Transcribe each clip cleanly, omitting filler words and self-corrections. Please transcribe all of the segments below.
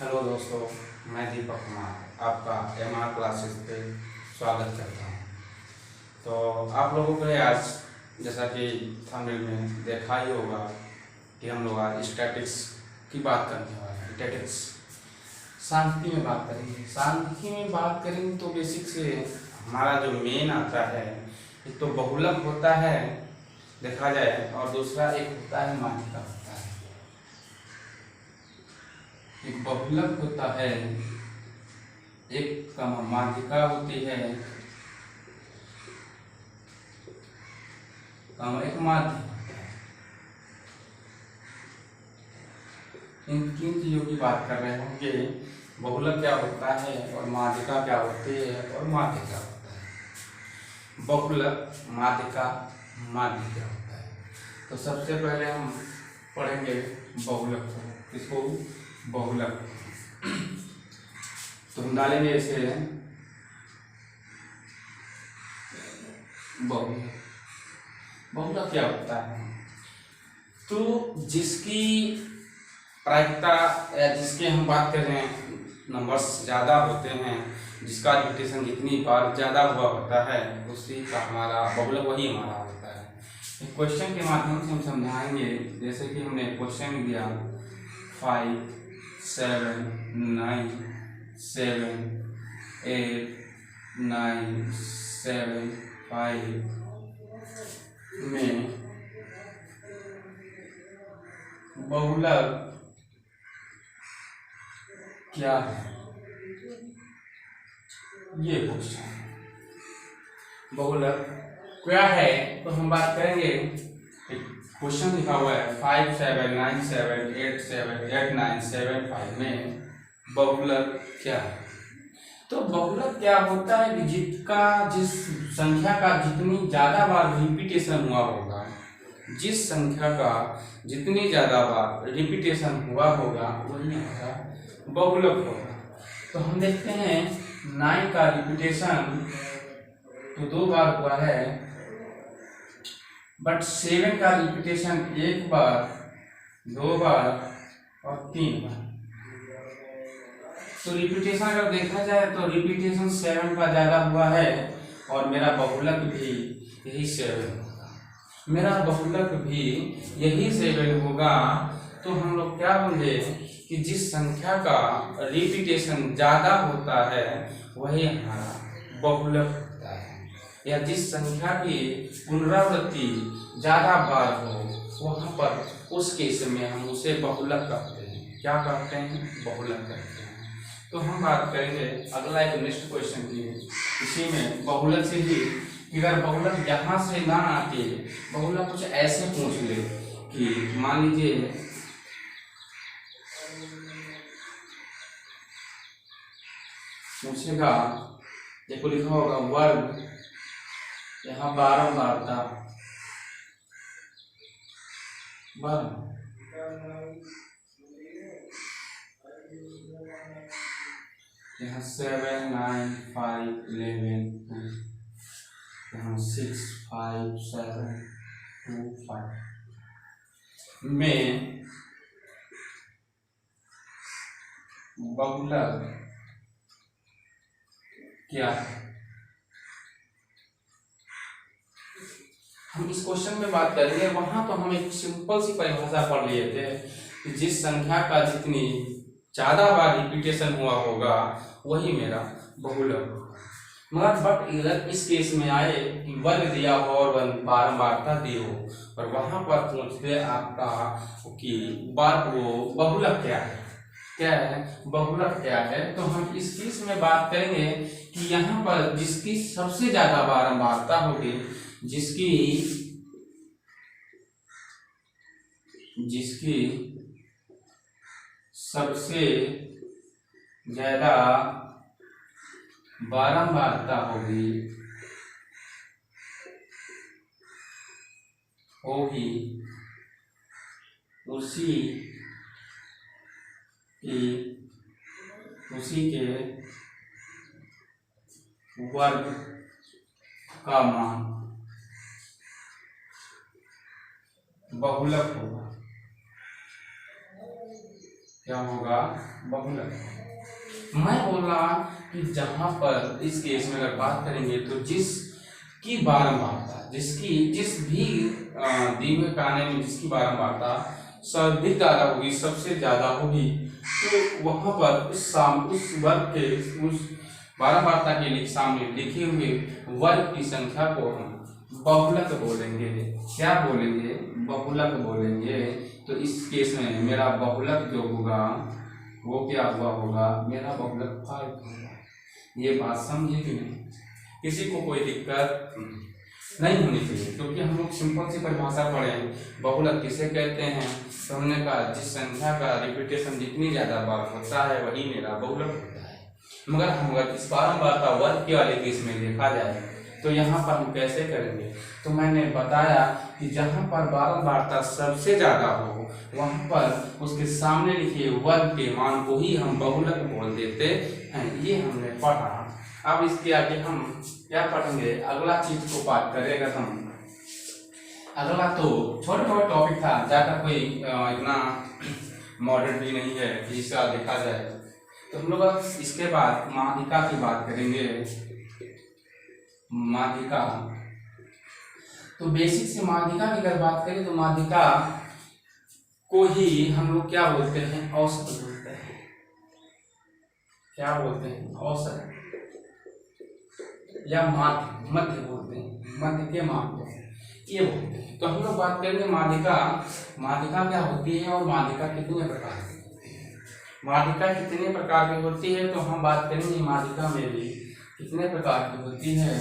Hello दोस्तों, मैं दीपक कुमार आपका एमआर क्लासेस पे स्वागत करता हूँ। तो आप लोगों को आज जैसा कि थंबनेल में देखा ही होगा कि हम लोग आज स्टैटिक्स की बात करने वाले हैं। स्टैटिक्स सांख्यिकी में बात करेंगे। सांख्यिकी में बात करेंगे तो बेसिक से हमारा जो मेन आता है, एक तो बहुलक होता है देखा जाए, और दूसरा एक होता है माध्यिका होता है। एक बहुलक होता है, एक माध्यिका होती है, एक माध्य होता है। इन तीन चीजों की बात कर रहे होंगे। बहुलक क्या होता है और माध्यिका क्या होती है और माध्य क्या होता है। बहुलक, माध्यिका, माध्य क्या होता है। तो सबसे पहले हम पढ़ेंगे बहुलक को। किसको? बहुलक। तो हम डालेंगे इसे बहुलक। बहुलक क्या होता है? तो जिसकी प्रायिकता या जिसके हम बात कर रहे हैं नंबर्स ज़्यादा होते हैं, जिसका रिपीटेशन जितनी बार ज़्यादा हुआ होता है, उसी का हमारा बहुलक वही हमारा होता है। एक क्वेश्चन के माध्यम से हम समझाएंगे। जैसे कि हमने क्वेश्चन दिया 5 7 9 7 8 9 7 5 में बहुलक क्या है, ये क्वेश्चन। बहुलक क्या है तो हम बात करेंगे। क्वेश्चन लिखा हुआ है 5 7 9 7 8 7 8 9 7 5 में बहुलक क्या है। तो बहुलक क्या होता है कि जिस संख्या का जितनी ज्यादा बार रिपीटेशन हुआ होगा, जिस संख्या का जितनी ज्यादा बार रिपीटेशन हुआ होगा वही हमारा बहुलक होगा। तो हम देखते हैं 9 का रिपीटेशन तो 2 बार हुआ है, बट 7 का रिपीटेशन 1 बार, 2 बार और 3 बार। तो रिपीटेशन अगर देखा जाए तो रिपीटेशन 7 का ज्यादा हुआ है और मेरा बहुलक भी यही 7 होगा। मेरा बहुलक भी यही 7 होगा। तो हम लोग क्या बोले कि जिस संख्या का रिपीटेशन ज्यादा होता है वही हमारा बहुलक होता है, या जिस संख्या की पुनरावृत्ति ज्यादा बार हो वहां पर उस केस में हम उसे बहुलक कहते हैं। क्या कहते हैं? बहुलक कहते हैं। तो हम बात करेंगे अगला एक नेक्स्ट क्वेश्चन की। इसी में बहुलक से ही, अगर बहुलक यहाँ से ना आके बहुलक कुछ ऐसे पूछ ले कि मान लीजिए पूछेगा, देखो लिखा होगा वर्ग, यहाँ बारंबारता वर्ग, यहाँ 7 9 5 11 2, यहाँ 6 5 7 2 5 में बहुलक क्या है। हम इस क्वेश्चन में बात करेंगे। वहां तो हम एक सिंपल सी परिभाषा पढ़ लिए थे कि जिस संख्या का जितनी ज्यादा बार रिपीटेशन हुआ होगा वही मेरा बहुलक होगा। मगर बट इधर इस केस में आए कि वर्ग दिया हो और बारंबारता दी हो, और वहां पर पूछते आपका कि वो बहुलक क्या है, क्या है बहुलक क्या है। तो हम इस केस में बात करेंगे कि यहाँ पर जिसकी सबसे ज्यादा बारंबारता होगी, जिसकी सबसे ज्यादा बारंबारता होगी उसी के वर्ग का मान बहुलक होगा। क्या होगा, बहुलक। मैं बोला कि जहां पर इस केस में अगर बात करेंगे तो जिसकी बारंबारता, जिस भी दी हुए खाने में जिसकी बारंबारता सर्वाधिक ज्यादा होगी, सबसे ज्यादा होगी, तो वहां पर उस वर्ग के उस बारंबारता के लिए सामने लिखे हुए वर्ग की संख्या को हम बहुलक बोलेंगे। क्या बोलेंगे, बहुलक बोलेंगे। तो इस केस में मेरा बहुलक जो होगा वो क्या हुआ होगा, मेरा बहुलक 5 होगा। ये बात समझे कि नहीं, किसी को कोई दिक्कत नहीं होनी चाहिए, क्योंकि हम लोग सिंपल सी परिभाषा पढ़े बहुलक किसे कहते हैं। तो हमने कहा जिस संख्या का रिपीटेशन जितनी ज्यादा बार होता है वही मेरा बहुलक होता है। मगर हम अगर इस बारंबारता वर्ग के वाले केस में देखा जाए तो यहाँ पर हम कैसे करेंगे, तो मैंने बताया कि जहाँ पर बारंबारता सबसे ज्यादा हो वहां पर उसके सामने लिखे वर्ग के मान को ही हम बहुलक बोल देते हैं। ये हमने पढ़ा। अब इसके आगे हम क्या पढ़ेंगे, अगला चीज को बात करेगा हम। अगला तो छोटा छोटा टॉपिक था, ज्यादा कोई इतना मॉडर्न भी नहीं है कि इसका देखा जाए। तो हम लोग इसके बाद माध्यिका की बात करेंगे। माध्यिका, तो बेसिक से माध्यिका की अगर बात करें तो माध्यिका को ही हम लोग क्या बोलते हैं, औसत बोलते हैं। क्या बोलते हैं, औसत या माध्य, मध्य बोलते हैं, मध्य के मान को ये बोलते हैं। तो हम लोग बात करेंगे माध्यिका। माध्यिका क्या होती है और माध्यिका कितने प्रकार की होती है। माध्यिका कितने प्रकार की होती है, तो हम बात करेंगे माध्यिका में भी कितने प्रकार की होती है,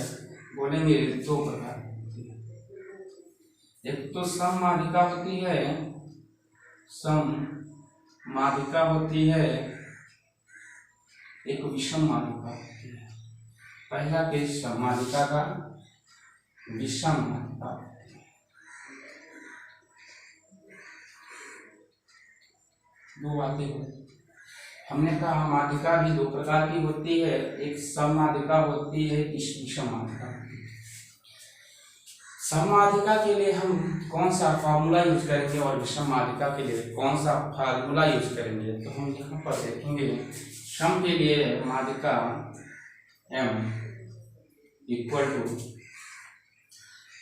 बोलेंगे 2 प्रकार की होती है। एक तो सम माध्यिका होती है, सम माध्यिका होती है, एक विषम माध्यिका होती है। पहला केस सम माध्यिका का, विषम माध्यिका होती है। 2 बातें होती। हमने कहा माध्यिका भी 2 प्रकार की होती है, एक सम माध्यिका होती है, एक विषम माध्यिका होती है। सम माध्यिका के लिए हम कौन सा फार्मूला यूज करेंगे और विषम माध्यिका के लिए कौन सा फार्मूला यूज करेंगे, तो हम यहाँ पर देखेंगे। सम के लिए माध्यिका m इक्वल टू,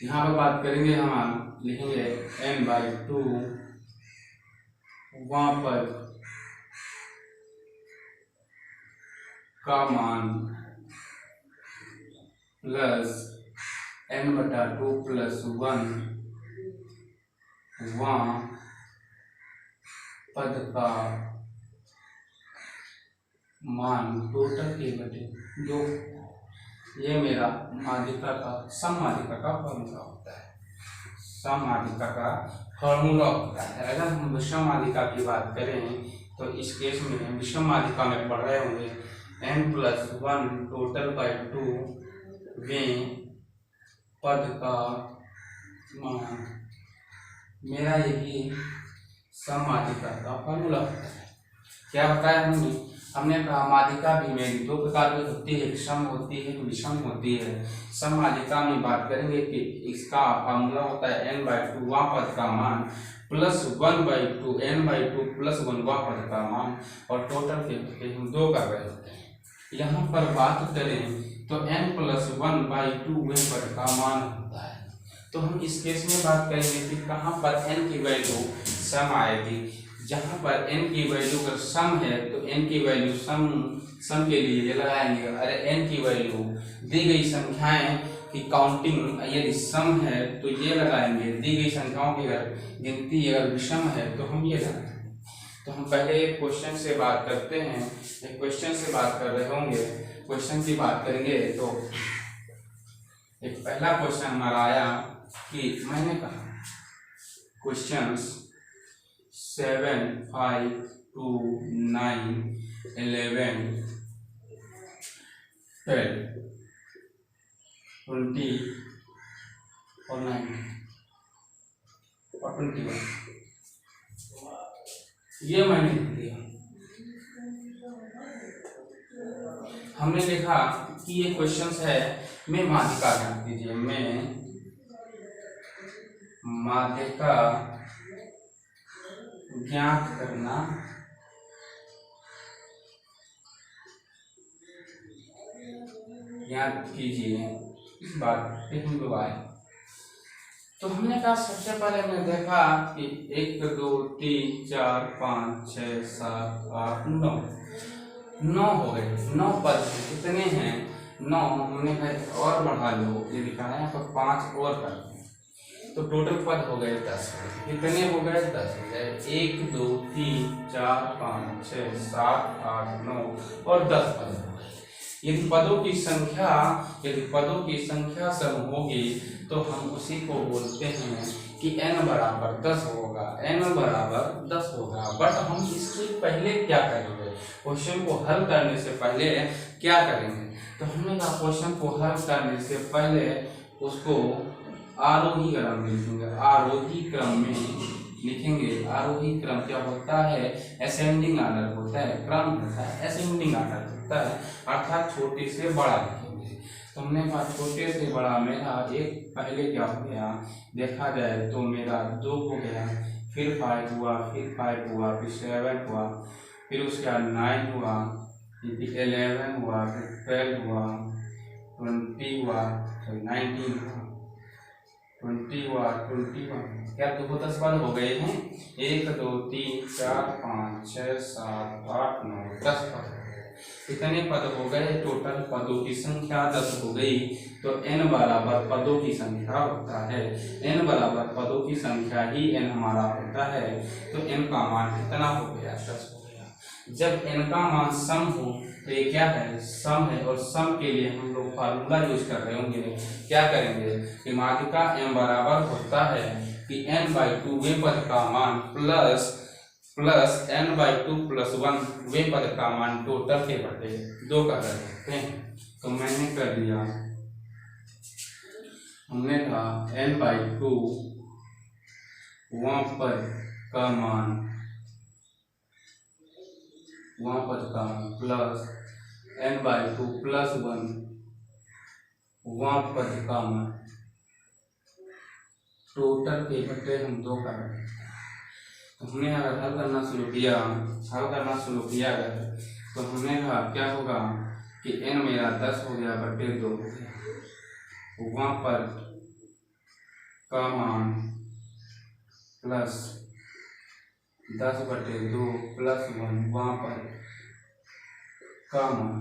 यहाँ पर बात करेंगे हम लिखेंगे n/2, वहां पर का मान प्लस n/2 प्लस 1, वहां पद का मान टोटल के बटे 2। ये मेरा माध्यिका का, सम माध्यिका का फॉर्मूला होता है। सम माध्यिका का फॉर्मूला होता है। अगर हम विषम माध्यिका की बात करें तो इस केस में विषम माध्यिका में पढ़ रहे होंगे n+1 टोटल बाय 2 में पद का मान, मेरा यही सम माध्यिका का फॉर्मूला होता है। क्या बताया हमने कहा माध्यिका भी में 2 प्रकार की होती है, एक सम होती है, एक विषम होती है। सम माध्यिका में बात करेंगे कि इसका फॉर्मूला होता है n/2 वह पद का मान प्लस 1/2 n/2 प्लस 1 वह पद का मान, और टोटल के हम 2 कर रहे होते हैं। यहाँ पर बात करें तो n+1/2 वह पद का मान होता है। तो हम इस केस में बात करेंगे कि कहाँ पर n की वैल्यू सम आएगी। जहाँ पर n की वैल्यू अगर सम है तो n की वैल्यू सम के लिए ये लगाएंगे। अरे n की वैल्यू दी गई संख्याएं की काउंटिंग यदि सम है तो ये लगाएंगे, दी गई संख्याओं की अगर गिनती अगर विषम है तो हम ये लगाएंगे। तो हम पहले एक क्वेश्चन से बात करते हैं। एक क्वेश्चन से बात कर रहे होंगे, क्वेश्चन की बात करेंगे तो एक पहला क्वेश्चन हमारा आया कि मैंने कहा क्वेश्चंस 7, 5, 2, 9, 11, 12, 20 और 19 और 21 ये मैंने लिख दिया। हमने देखा कि ये क्वेश्चंस है, मैं माध्यिका ध्यान दीजिए, मैं माध्यिका ज्ञात करना याद कीजिए इस बात पे हम लोग आए। तो हमने कहा सबसे पहले हमने देखा कि 1 2 3 4 5 6 7 8 9 हो गए, 9 पद कितने हैं 9। हमने कहा और बढ़ा लो, ये लिखा है यहाँ पर 5 और कर दें तो टोटल पद हो गए 10। कितने हो गए 10 हो गए, 1 2 3 4 5 6 7 8 9 और 10 पद हो गए। यदि पदों की संख्या सम होगी तो हम उसी को बोलते हैं कि n बराबर 10 होगा, n बराबर 10 होगा। बट हम इसके पहले क्या करेंगे, क्वेश्चन को हल करने से पहले क्या करेंगे, तो हमने कहा क्वेश्चन को हल करने से पहले उसको आरोही क्रम में लिखेंगे। आरोही क्रम में लिखेंगे। आरोही क्रम क्या होता है, असेंडिंग ऑर्डर होता है, क्रम होता है असेंडिंग ऑर्डर होता है, अर्थात छोटे से बड़ा लिखेंगे। तो हमने कहा छोटे से बड़ा मेरा एक पहले क्या हो गया देखा जाए तो मेरा 2 हो गया, फिर 5 हुआ, फिर 5 हुआ, फिर 7 हुआ, फिर उसके बाद 9 हुआ, फिर 11 हुआ, फिर 12 हुआ, 20 हुआ, 19 हुआ, 20 हुआ, 21। क्या 2 10 पद हो गए हैं, 1 2 3 4 5 6 7 8 9 10 पद हो गए। कितने पद हो गए, टोटल पदों की संख्या 10 हो गई। तो n बराबर पदों की संख्या होता है, n बराबर पदों की संख्या ही n हमारा होता है। तो n का मान कितना हो गया, 10 हो गया। जब n का मान सम हो तो ये क्या है, सम है, और सम के लिए हम लोग फार्मूला यूज कर रहे होंगे। क्या करेंगे कि माध्यिका m बराबर होता है कि n/2 वे पद का मान प्लस n/2 + 1 वे पद का मान टोटल के बटे 2 कर सकते हैं। तो मैंने कर दिया, हमने कहा n/2 वहाँ पद का मान प्लस n/2 + 1 वहाँ पद का मान टोटल के बटे हम 2 कर रहे हैं। तो हमने अगर हल करना शुरू किया अगर तो हमने कहा क्या होगा कि n मेरा 10 हो गया बटे 2 हो गया, वहाँ पर का मान प्लस 10 बटे 2 + 1 वहाँ पर का मान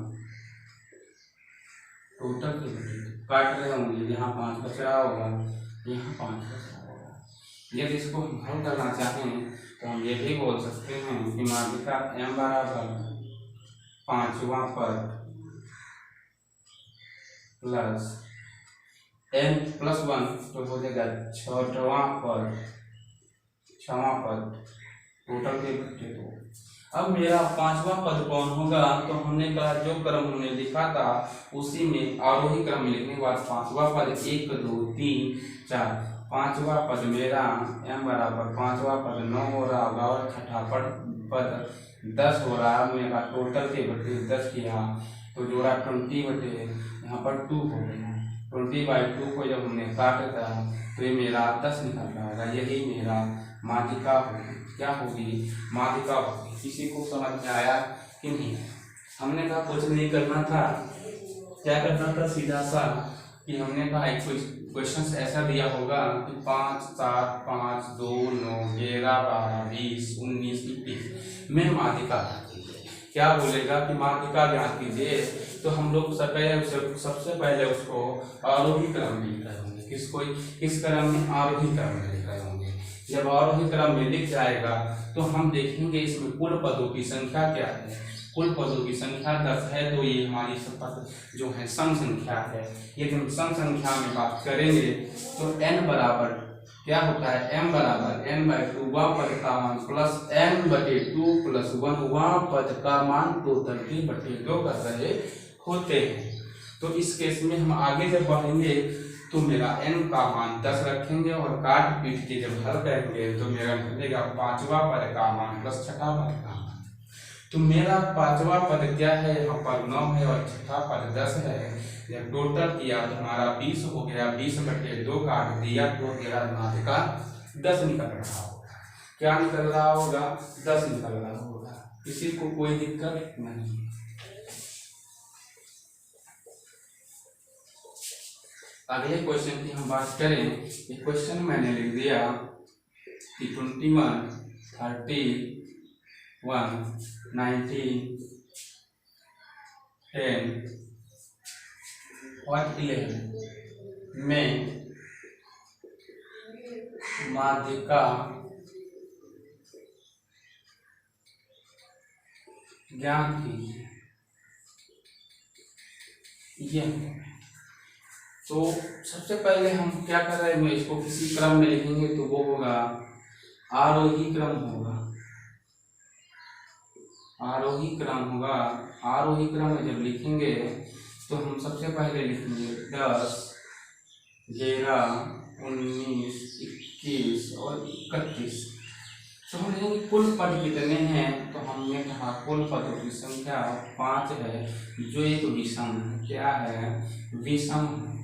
टोटल के बटे काट रहे होंगे, यहाँ 5 बचा होगा, यहाँ 5 बचा होगा। यदि इसको हम हल करना चाहें तो हम ये भी बोल सकते हैं कि माध्यिका m बराबर 5वां पद प्लस n + 1 तो हो जाएगा 6वां पद टोटल के बटे 2। अब मेरा 5वां पद कौन होगा, तो हमने कहा जो क्रम हमने लिखा था उसी में आरोही क्रम में लिखने के बाद 5वां पद 1 2 3 4, 5वां पद मेरा m बराबर 5वां पद 9 हो रहा होगा और 6ठा पद 10 हो रहा है। मेरा टोटल के बटे 10 किया तो जोड़ा 20 बटे यहाँ पर 2 हो गया। 20/2 को जब हमने काटा था तो ये मेरा 10 निकल जाएगा। यही मेरा माध्यिका होगी। क्या होगी, माध्यिका होगी। किसी को समझ में आया कि नहीं? हमने कहा कुछ नहीं करना था, क्या करना था, सीधा सा कि हमने कहा एक क्वेश्चन ऐसा दिया होगा कि 5 7 5 2 9 11 12 20 19 21 में माध्यिका क्या बोलेगा कि माध्यिका ज्ञात कीजिए। तो हम लोग सबसे पहले उसको आरोही क्रम में लिख रहे होंगे। किस क्रम में, आरोही क्रम में लिख रहे होंगे। जब आरोही क्रम में लिख जाएगा तो हम देखेंगे इसमें कुल पदों की संख्या क्या है। कुल पदों की संख्या 10 है तो ये हमारी पद जो है सम संख्या है। यदि हम सम संख्या में बात करेंगे तो n बराबर क्या होता है, m बराबर n/2 वहाँ पद का मान प्लस n/2 + 1 वहाँ पद का मान टोटल के बटे 2 कर रहे होते हैं। तो इस केस में हम आगे जब बढ़ेंगे तो मेरा n का मान 10 रखेंगे और काट पीट के जब हल करेंगे तो मेरा मिलेगा 5वां पद का मान प्लस 6ठा पद का मान। तो मेरा 5वां पद क्या है, यहाँ पर 9 है और 6ठा पद 10 है। जब टोटल किया तो हमारा 20 हो गया। 20 बटे 2 काट दिया तो मेरा माध्यिका 10 निकल रहा होगा। क्या निकल रहा होगा, 10 निकल रहा होगा। किसी को कोई दिक्कत नहीं। अगले क्वेश्चन की हम बात करें। ये क्वेश्चन मैंने लिख दिया कि 21, 31, 19, 10 और 11 में माध्यिका ज्ञात कीजिए। यह तो सबसे पहले हम क्या कर रहे हैं, इसको किसी क्रम में लिखेंगे तो वो होगा आरोही क्रम होगा। आरोही क्रम होगा। आरोही क्रम में जब लिखेंगे तो हम सबसे पहले लिखेंगे 10, 11, 19, 21 और 31। तो हम लिखेंगे कुल पद कितने हैं, तो हमने कहा कुल पदों की संख्या 5 है, जो एक विषम है। क्या है? विषम है।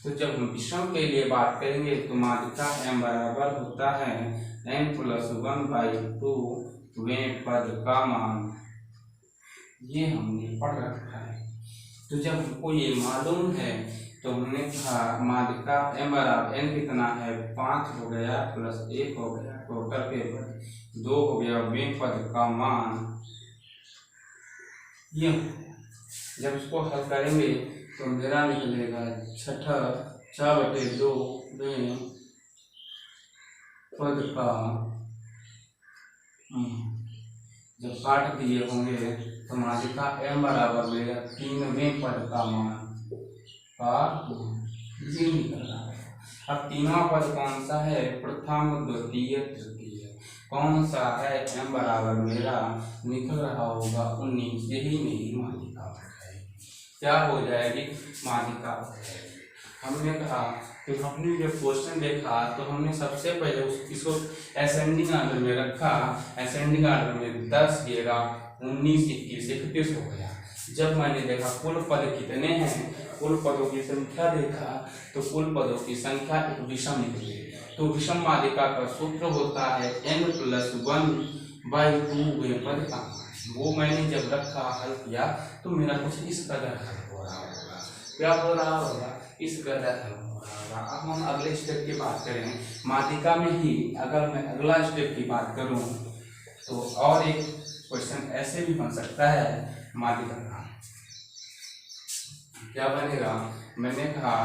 तो जब हम विषम के लिए बात करेंगे तो माध्यिका m बराबर होता है n+1/2 वें पद का मान। ये हमने पढ़ रखा है। तो जब हमको ये मालूम है तो हमने कहा माध्यिका m बराबर n कितना है, 5 हो गया प्लस 1 हो गया, टोटल के पद 2 हो गया, वें पद का मान ये। जब इसको हल करेंगे तो मेरा निकलेगा 6/2 में पद का जब काट दिए होंगे तो माध्यिका m बराबर मिलेगा 3वें पद का मान का ये निकल रहा है। अब तीनवा पद कौन सा है? प्रथम, द्वितीय, तृतीय। कौन सा है? m बराबर मेरा निकल रहा होगा 19। यही मेरी माध्यिका है। क्या हो जाएगी? माध्यिका है। हमने कहा कि हमने जब क्वेश्चन देखा तो हमने सबसे पहले इसको असेंडिंग आर्डर में रखा। असेंडिंग आर्डर में 10, 11, 19, 21, 31 हो गया। जब मैंने देखा कुल पद कितने हैं, कुल पदों की संख्या देखा तो कुल पदों की संख्या एक विषम निकली। तो विषम माध्यिका का सूत्र होता है n+1/2 वें पद का। वो मैंने जब रखा, हल किया तो मेरा कुछ इस कदर हल हो रहा होगा। क्या हो रहा होगा? इस कदर हल हो रहा होगा। अब हम अगले स्टेप की बात करें। माध्यिका में ही अगर मैं अगला स्टेप की बात करूं तो और एक क्वेश्चन ऐसे भी बन सकता है। माध्यिका का क्या बनेगा? मैंने कहा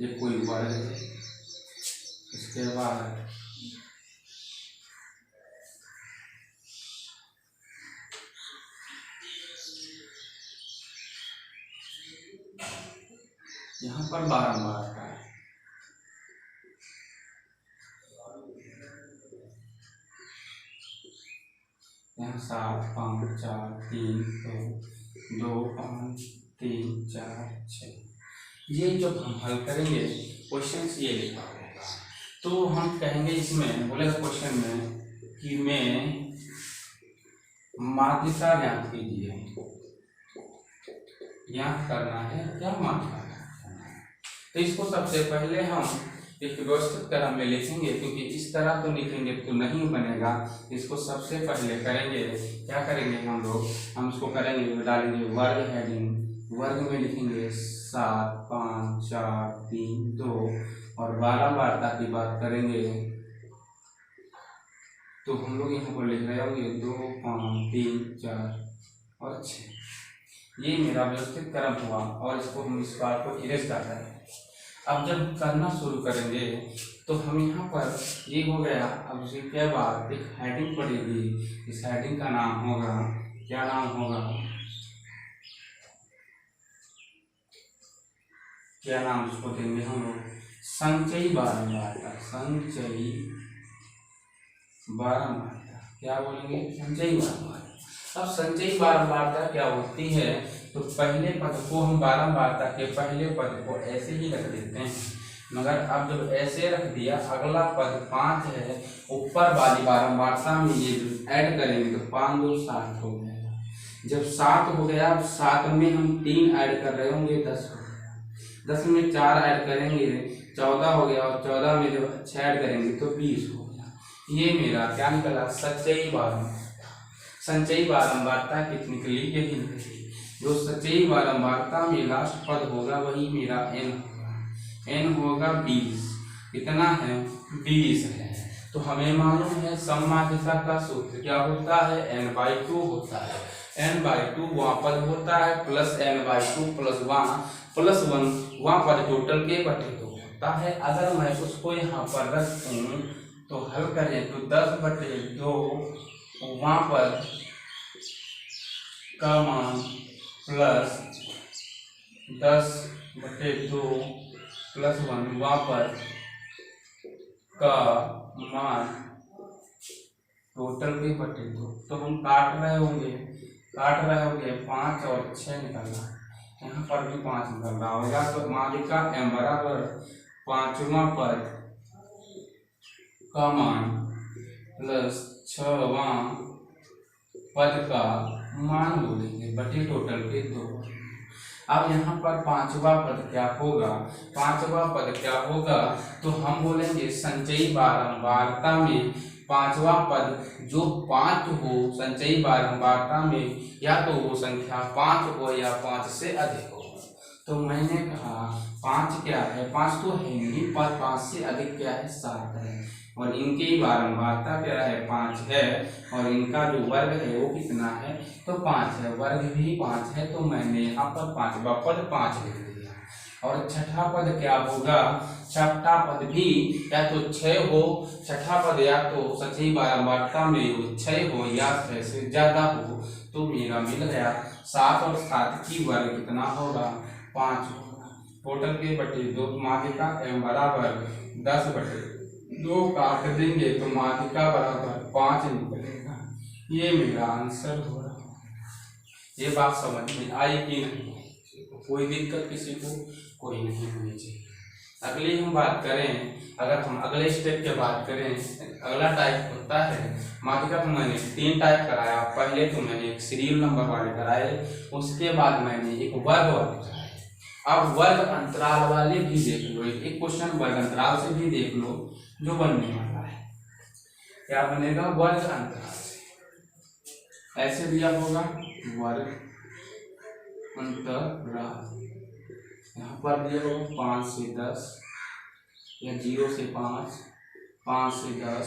ये कोई वर्ग है, इसके बाद यहाँ पर बारंबार का है। यहाँ 7, 5, 4, 3, 2, 5, 3, 4, 6। ये जब हम हल करेंगे क्वेश्चन ये लिखा होगा तो हम कहेंगे इसमें बोलेगा क्वेश्चन में कि मैं माध्यिका ज्ञात कीजिए। ज्ञात करना है क्या? माध्यिका करना है। तो इसको सबसे पहले हम एक व्यवस्थित क्रम में लिखेंगे, क्योंकि इस तरह तो लिखेंगे तो नहीं बनेगा। इसको सबसे पहले करेंगे, क्या करेंगे हम लोग, हम इसको करेंगे, डालेंगे वर्ग हेडिंग। वर्ग में लिखेंगे 7, 5, 4, 3, 2 और बारंबारता की बात करेंगे तो हम लोग यहाँ पर लिख रहे होंगे 2, 5, 3, 4 और 6। ये मेरा व्यवस्थित क्रम हुआ और इसको हम इस बार को इरेज कर रहे हैं। अब जब करना शुरू करेंगे तो हम यहाँ पर ये हो गया। अब उसी के बाद एक हेडिंग पड़ेगी। इस हेडिंग का नाम होगा, क्या नाम होगा? क्या नाम उसको देंगे हम लोग? संचयी बारंबारता। संचयी बारंबारता। क्या बोलेंगे? संचयी बारंबारता। अब संचयी बारंबारता क्या होती है? तो पहले पद को हम बारंबारता के पहले पद को ऐसे ही रख देते हैं, मगर अब जब ऐसे रख दिया, अगला पद 5 है, ऊपर वाली बारंबारता में ये ऐड करेंगे तो 5, 2, 7 हो जाएगा। जब 7 हो गया, अब 7 में हम 3 ऐड कर रहे होंगे, 10 हो गया। 10 में 4 ऐड करेंगे 14 हो गया, और 14 में जब 6 ऐड करेंगे तो 20 हो गया। ये मेरा क्या निकला? संचयी बारंबारता। संचयी बारंबारता कितनी निकली? यही निकली। जो संचयी बारंबारता में लास्ट पद होगा वही मेरा n होगा। n होगा 20, कितना है 20 है। तो हमें मालूम है सममाध्यता का सूत्र क्या होता है, n/2 होता है। n/2 वहाँ पद होता है प्लस n/2 प्लस 1 वहाँ पद टोटल के बटे 2 होता है। अगर मैं उसको यहाँ पर रख दूँ तो हल करें तो 10/2 वहाँ पर का मान प्लस 10/2 प्लस 1 वहाँ पर का मान टोटल के बटे 2। तो हम काट रहे होंगे 5 और 6 निकल रहा है, यहाँ पर भी 5 निकल रहा होगा। तो मालिका m बराबर 5वां पद का मान प्लस 6वां पद का मान बोलेंगे बटे टोटल के 2। अब यहाँ पर 5वां पद क्या होगा, तो हम बोलेंगे संचयी बारंबारता में 5वां पद जो 5 हो, संचयी बारंबारता में या तो वो संख्या 5 हो या 5 से अधिक हो। तो मैंने कहा 5 क्या है, 5 तो है नहीं, 5 से अधिक क्या है 7 है, और इनकी बारंबारता क्या है 5 है, और इनका जो वर्ग है वो कितना है तो 5 है, वर्ग भी 5 है। तो मैंने यहाँ पर 5वां पद 5 लिख दिया। और छठा पद क्या होगा, छठा पद भी या तो 6 हो, छठा पद या तो संचयी बारंबारता में 6 हो या 6 से ज्यादा हो। तो मेरा मिल गया 7 और 7 की वर्ग कितना होगा 5 होगा। टोटल के बटे 2 माध्यिका m बराबर 10/2 काट देंगे तो माध्यिका बराबर 5 निकलेगा। ये मेरा आंसर हो रहा है। ये बात समझ में आई कि नहीं, कोई दिक्कत किसी को कोई नहीं होनी चाहिए। अगली हम बात करें, अगर हम अगले स्टेप की बात करें, अगला टाइप होता है माध्यिका। मैंने 3 टाइप कराया, पहले तो मैंने एक सीरियल नंबर वाले कराए, उसके बाद मैंने एक वर्ग वाले कराए। अब वर्ग अंतराल वाले भी देख लो, एक क्वेश्चन वर्ग अंतराल से भी देख लो जो बनने वाला है। क्या बनेगा, वर्ग अंतराल से ऐसे दिया होगा वर्ग अंतराल, यहाँ पर दिया होगा 5 से 10 या 0 से 5, 5 से 10,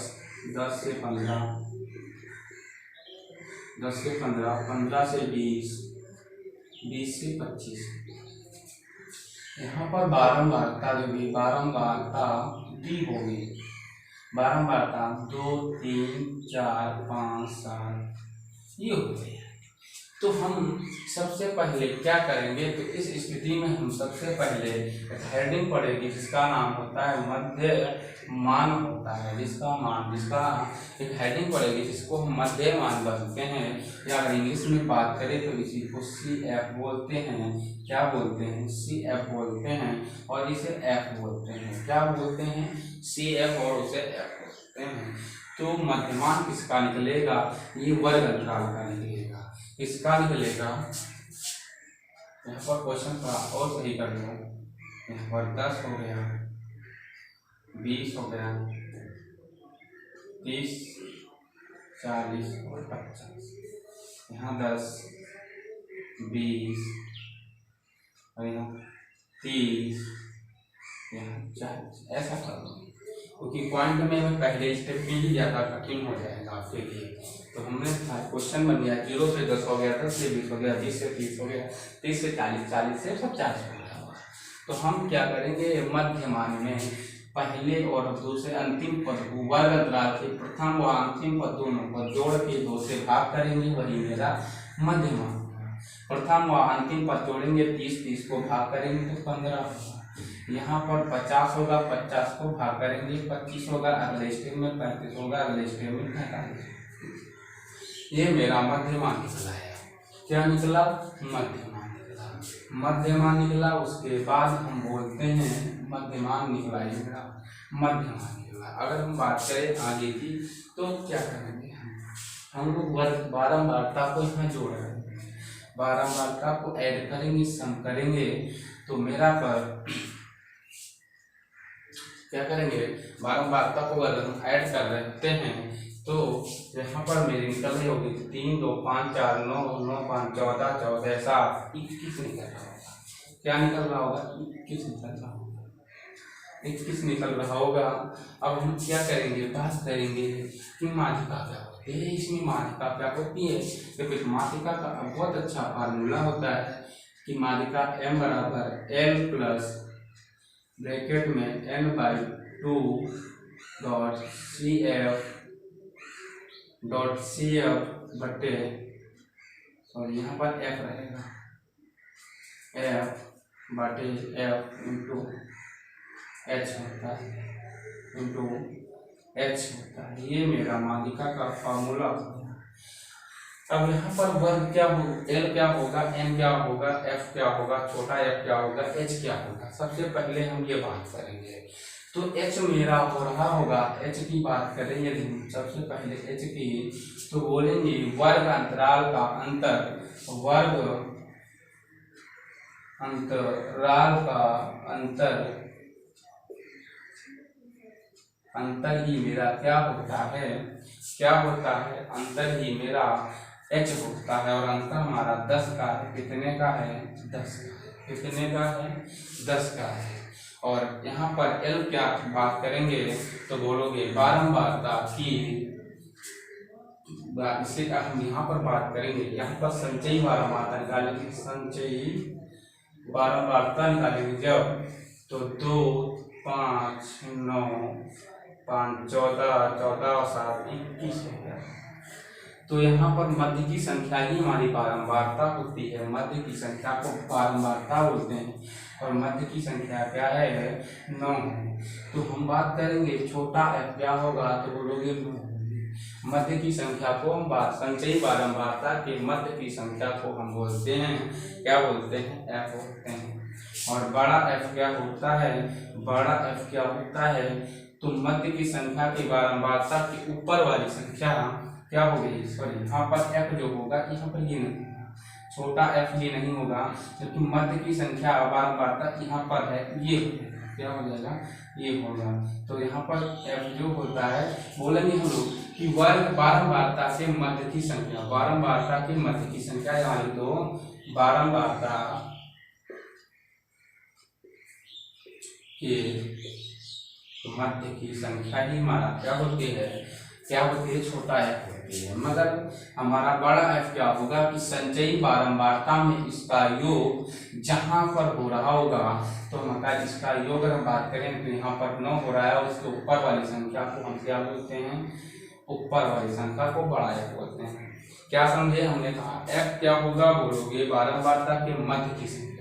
10 से 15, 10 से 15, 15 से 20, 20 से 25। यहाँ पर बारंबारता होगी, बारंबारता डी होगी, बारंबारता 2, 3, 4, 5, 7 ये हो गई। तो हम सबसे पहले क्या करेंगे, तो इस स्थिति में हम सबसे पहले हेडिंग पढ़ेगी जिसका नाम होता है मध्यमान होता है, जिसका एक हेडिंग पढ़ेगी जिसको हम मध्यमान बोलते हैं, या अगर इंग्लिश में बात करें तो इसी को CF बोलते हैं। क्या बोलते हैं, CF बोलते हैं, और इसे F बोलते हैं। क्या बोलते हैं, CF और उसे F बोलते हैं। तो मध्यमान किसका निकलेगा, ये वर्ग अंतराल का निकलेगा। इसका निकलेगा, यहाँ पर क्वेश्चन का और सही कर लो, यहाँ पर 10 हो गया, 20 हो गया, 30, 40 और 50, यहाँ 10, 20 और यहाँ 30, यहाँ 40, ऐसा कर लो, क्योंकि पॉइंट में मैं पहले स्टेप में ही ज़्यादा कठिन हो जाएगा आपके लिए। तो हमने क्वेश्चन बन गया 0 से 10 हो गया, 10 से 20 हो गया, 20 से 30 हो गया, 30 से 40, 40 से 50 हो गया। तो हम क्या करेंगे, मध्यमान में पहले और दूसरे अंतिम पद को वर्ग अंतराल के प्रथम व अंतिम पद दोनों को जोड़ के 2 से भाग करेंगे, वही मेरा मध्यमान। प्रथम व अंतिम पद जोड़ेंगे, 30 को भाग करेंगे तो 15 होगा। यहाँ पर 50 होगा, 50 को भाग करेंगे 25 होगा, अगले स्टेप में 35 होगा, अगले स्टेप में 45। ये मेरा मध्यमान निकला है। क्या निकला, मध्यमान निकला, मध्यमान निकला। उसके बाद हम बोलते हैं मध्यमान निकला, ये मेरा मध्यमान निकला। अगर हम बात करें आगे की तो क्या करेंगे, हम लोग वर्ग बारंबारता को यहाँ जोड़ रहे हैं, बारंबारता को ऐड करेंगे, सम करेंगे। तो मेरा पर क्या करेंगे, बारंबारता को अगर हम ऐड कर रहे हैं तो यहाँ पर मेरी निकल रही होगी 3, 2, 5, 4, 9, 9, 5, 14, 14, 7, 21 निकल रहा होगा। क्या निकल रहा होगा, 21 निकल रहा होगा। 21 निकल रहा होगा। अब हम क्या करेंगे, बात करेंगे कि माध्यिका क्या होती है। इसमें माध्यिका क्या होती है, तो माध्यिका का बहुत अच्छा फार्मूला होता है कि माध्यिका m बराबर l प्लस ब्रैकेट में n/2 डॉट सी एफ बटे, और यहाँ पर f रहेगा, f बटे f इंटू h होता है, इंटू h होता है। ये मेरा माध्यिका का फॉर्मूला हो गया। अब यहाँ पर वर्ग क्या हो, l क्या होगा, n क्या होगा, f क्या होगा, छोटा f क्या होगा, h क्या होगा। सबसे पहले हम ये बात करेंगे। तो h मेरा हो रहा होगा, h की बात करें यदि हम सबसे पहले h की, तो बोलेंगे वर्ग अंतराल का अंतर, वर्ग अंतराल का अंतर ही मेरा क्या होता है, अंतर ही मेरा h होता है। और अंतर हमारा 10 का है। कितने का है, 10 का। कितने का है, 10 का है। और यहाँ पर l क्या बात करेंगे, तो बोलोगे बारंबारता की, इसे हम यहाँ पर बात करेंगे, यहाँ पर संचयी बारंबारता निकालेंगे, संचयी बारंबारता निकालेंगे जब, तो 2, 5, 9, 5, 14, 14 और 7, 21 हो गया। तो यहाँ पर मध्य की संख्या ही हमारी बारंबारता होती है। मध्य की संख्या को बारंबारता बोलते हैं, और मध्य की संख्या क्या है, 9 है। तो हम बात करेंगे छोटा f क्या होगा, तो बोलोगे 9। मध्य की संख्या को हम संचयी बारंबारता के मध्य की संख्या को हम बोलते हैं, क्या बोलते हैं, f बोलते हैं। और बड़ा f क्या होता है, बड़ा f क्या होता है, तो मध्य की संख्या की बारंबारता के ऊपर वाली संख्या क्या हो गई, सॉरी यहाँ पर f जो होगा, यहाँ पर ये नहीं होगा, छोटा f ये नहीं होगा, क्योंकि मध्य की संख्या बारंबारता यहाँ पर है, ये क्या हो जाएगा, ये होगा। तो यहाँ पर f जो होता है, बोलेंगे हम लोग कि वर्ग बारंबारता के मध्य की संख्या, बारंबारता के मध्य की संख्या, यानी तो बारंबारता के मध्य की संख्या ही हमारा क्या होती है, छोटा f होती है। मगर हमारा बड़ा f क्या होगा कि संचयी बारंबारता में इसका योग जहां पर हो रहा होगा, तो हमारा इसका योग अगर बात करें तो यहाँ पर 9 हो रहा है, और उसके ऊपर वाली संख्या को हम क्या बोलते हैं, ऊपर वाली संख्या को बड़ा f बोलते हैं। क्या समझे, हमने कहा f क्या होगा, बोलोगे बारंबारता के मध्य की संख्या।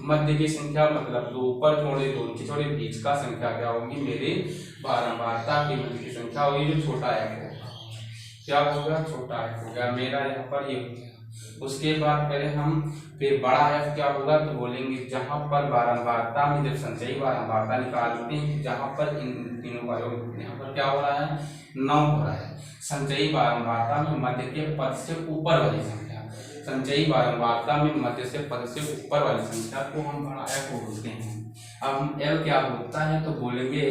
मध्य की संख्या मतलब दो ऊपर छोड़े, दो नीचे छोड़े, बीच का संख्या क्या होगी, मेरे बारंबारता की मध्य की संख्या होगी, जो छोटा f होगा। क्या होगा, छोटा f हो गया मेरा, यहाँ पर ये हो गया। उसके बाद करें हम, फिर बड़ा f क्या होगा, तो बोलेंगे जहां पर बारंबारता में जब संचयी बारंबारता निकालते हैं, जहां पर इन तीनों का योग, यहाँ पर क्या हो रहा है, 9 हो रहा है। संचयी बारंबारता में मध्य के पद से ऊपर वाली संख्या, संचयी बारंबारता में मध्य से पद से ऊपर वाली संख्या को हम बड़ा f बोलते हैं। अब हम l क्या होता है, तो बोलेंगे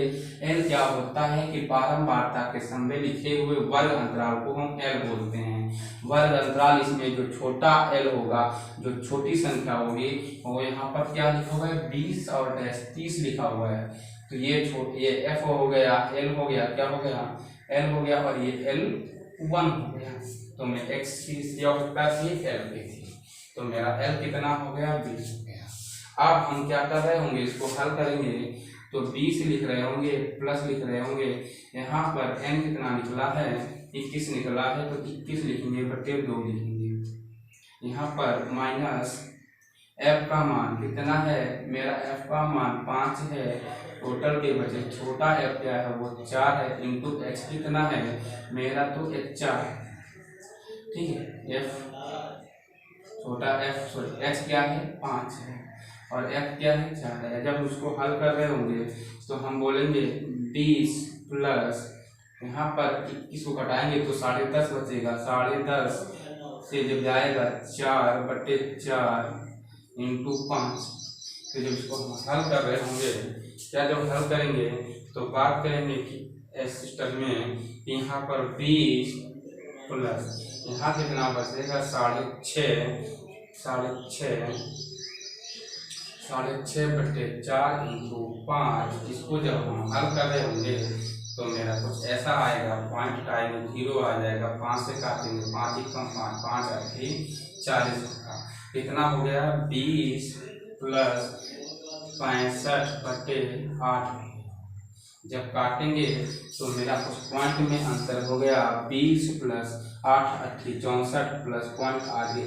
l क्या होता है कि बारंबारता के समय लिखे हुए वर्ग अंतराल को हम l बोलते हैं। वर्ग अंतराल, इसमें जो छोटा l होगा, जो छोटी संख्या होगी, वो यहाँ पर क्या लिखा हुआ है, 20 और डैश 30 लिखा हुआ है। तो ये f हो गया, l हो गया, क्या हो गया, l हो गया, और ये l1 हो गया। तो मैं x की आवश्यकता थी, l की थी, तो मेरा l कितना हो गया, 20 हो गया। अब हम क्या कर रहे होंगे, इसको हल करेंगे, तो 20 लिख रहे होंगे, प्लस लिख रहे होंगे, यहाँ पर n कितना निकला है, 21 निकला है, तो 21 लिखेंगे बटे 2 लिखेंगे। यहाँ पर माइनस f का मान कितना है, मेरा f का मान 5 है, टोटल के बचे छोटा f क्या है, वो 4 है, इंटू h कितना है मेरा, तो h 4 है, ठीक है। f छोटा f, सॉरी h क्या है, 5 है, और f क्या है, 4 है। जब उसको हल कर रहे होंगे तो हम बोलेंगे 20 प्लस, यहाँ पर 21 को घटाएंगे तो 10.5 बचेगा, 10.5 से जब जाएगा 4 बटे 4 इंटू 5, तो जब इसको हम हल कर रहे होंगे, क्या जब हल करेंगे तो बात करेंगे कि इस सिस्टम में यहाँ पर 20 प्लस यहाँ कितना बचेगा, 6.5 6.5/4 इंटू 5, इसको जब हम हल कर रहे होंगे तो मेरा कुछ ऐसा आएगा, पॉइंट टाइम 0 आ जाएगा, 5 से काटेंगे, 5 1 5, 5 8 40 होगा। कितना हो गया? 20 + 65/8। जब काटेंगे तो मेरा कुछ पॉइंट में अंतर हो गया, 20 + 8 8 64 प्लस पॉइंट आगे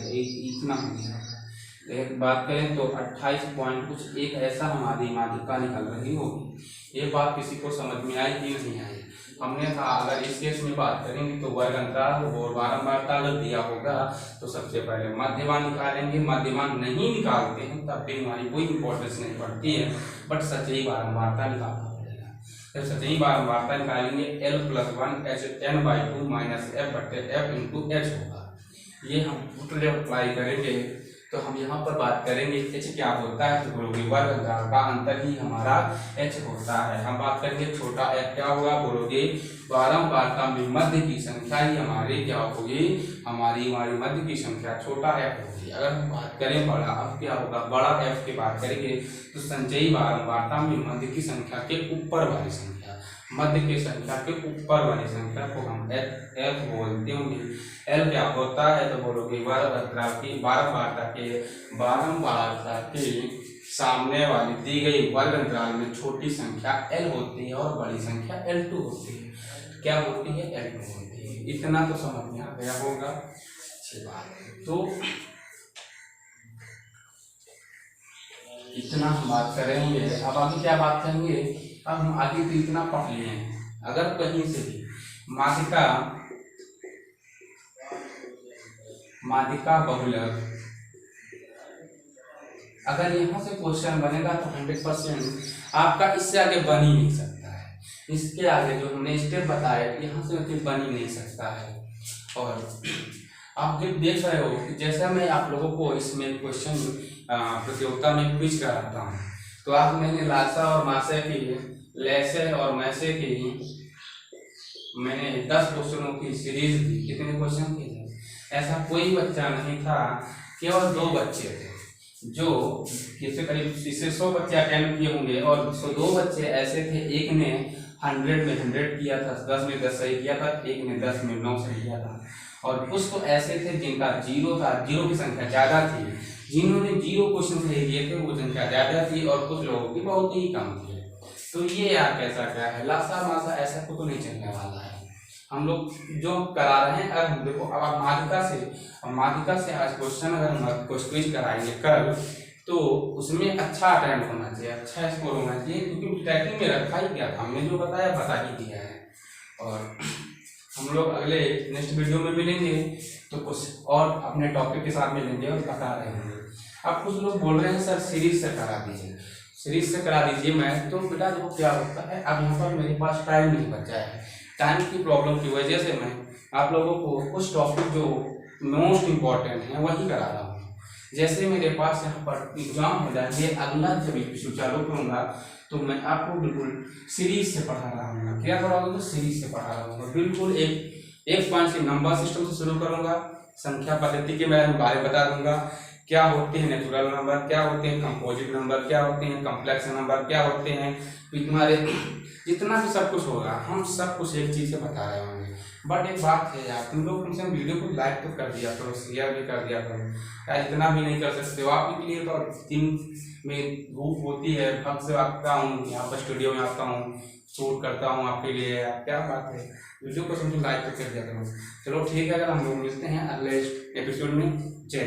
इतना हो गया। एक बात करें तो 28 पॉइंट कुछ एक ऐसा हमारी माध्यिका निकल रही होगी। ये बात किसी को समझ में आई कि नहीं आई? हमने कहा अगर इस केस में बात करेंगे तो वर्ग अंतराल और बारंबारता अगर दिया होगा तो सबसे पहले मध्यमान निकालेंगे। मध्यमान नहीं निकालते हैं तब भी हमारी कोई इंपॉर्टेंस नहीं पड़ती है, बट सचेही बारंबारता निकालना पड़ेगा। जब सचेही बारंबारता निकालेंगे L+1 HN/2 - F/F × H होगा। ये हम टोटल अप्लाई करेंगे तो हम यहाँ पर बात करेंगे h क्या होता है, तो बोलोगे वर्ग अंतराल का अंतर ही हमारा h होता है। हम बात करेंगे छोटा f क्या होगा, बोलोगे बारंबारता में मध्य की संख्या ही हमारी क्या होगी, हमारी मध्य की संख्या छोटा f होगी। अगर हम बात करें बड़ा f क्या होगा, बड़ा f की बात करेंगे तो संचयी बारंबारता में मध्य की संख्या के ऊपर वाली संख्या, मध्य की संख्या के ऊपर वाली संख्या को हम f बोलते होंगे। L क्या होता है, तो बोलोगे वर्ग अंतराल की बारंबारता के सामने वाली दी गई वर्ग अंतराल में छोटी संख्या L होती है और बड़ी संख्या L2 होती है। क्या होती है? L2 होती है। इतना तो समझ में आ गया होगा, अच्छी बात है। तो इतना हम बात करेंगे। अब आगे क्या बात करेंगे, अब हम आगे तो इतना पढ़ लिए हैं। अगर कहीं से भी माध्यिका बहुलक अगर यहाँ से क्वेश्चन बनेगा तो 100% आपका इससे आगे बन ही नहीं सकता है। इसके आगे जो हमने स्टेप बताए यहाँ से फिर बन ही नहीं सकता है। और आप जब देख रहे हो कि जैसा मैं आप लोगों को इसमें क्वेश्चन प्रतियोगिता में क्विज कराता हूँ, तो आज मैंने लासा और मासे की, लैसे और मैसे की मैंने 10 क्वेश्चनों की सीरीज दी। कितने क्वेश्चन थे? ऐसा कोई बच्चा नहीं था, केवल 2 बच्चे थे जो किसी करीब इससे 100 बच्चे अटेंड किए होंगे और 2 बच्चे ऐसे थे, एक ने 100 में 100 किया था, 10 में 10 सही किया था, एक ने 10 में 9 सही किया था। और कुछ तो ऐसे थे जिनका 0 था, 0 की संख्या ज़्यादा थी, जिन्होंने 0 क्वेश्चन सही किए थे वो संख्या ज़्यादा थी और कुछ लोगों की बहुत ही कम थी। तो ये यार कैसा क्या है, लासा मासा ऐसा तो नहीं चलने वाला है। हम लोग जो करा रहे हैं, अगर देखो अब आप माध्यिका से आज क्वेश्चन अगर हम क्विज कराएंगे कल, तो उसमें अच्छा अटेंड होना चाहिए, अच्छा स्कोर होना चाहिए, क्योंकि टाइपिंग में रखा ही क्या था, हमने जो बताया बता ही दिया है। और हम लोग अगले नेक्स्ट वीडियो में मिलेंगे तो कुछ और अपने टॉपिक के साथ मिलेंगे और बता रहे होंगे। अब कुछ लोग बोल रहे हैं सर सीरीज से करा दीजिए, सीरीज से करा दीजिए। मैं तो बेटा देखो क्या होता है, अब यहाँ पर मेरे पास टाइम नहीं बचा है। टाइम की प्रॉब्लम की वजह से मैं आप लोगों को कुछ टॉपिक जो मोस्ट इम्पॉर्टेंट हैं वही करा रहा हूँ। जैसे मेरे पास यहाँ पर एग्जाम हो जाएंगे, अगला जब एपिसोड चालू करूँगा तो मैं आपको बिल्कुल सीरीज से पढ़ा रहा हूँ। क्या कराऊंगा? तो सीरीज से पढ़ा रहा हूँ। बिल्कुल एक पॉइंट से नंबर सिस्टम से शुरू करूँगा, संख्या पद्धति के बारे में बता दूंगा, क्या होते हैं नेचुरल नंबर, क्या होते हैं कंपोजिट नंबर, क्या होते हैं कॉम्प्लेक्स नंबर, क्या होते हैं तुम्हारे जितना भी सब कुछ होगा हम सब कुछ एक चीज़ से बता रहे होंगे। बट एक बात है यार, तुम लोग कम से कम वीडियो को लाइक तो कर दिया करो, शेयर भी कर दिया करो यार, इतना भी नहीं कर सकते हो। आपके लिए तो दिन में धूप होती है, फक से आता हूँ यहाँ पर स्टूडियो में आता हूँ, शूट करता हूँ आपके लिए। क्या बात है, वीडियो को समझो लाइक तो कर दिया करो। चलो ठीक है, अगर हम लोग मिलते हैं अगले एपिसोड में। जय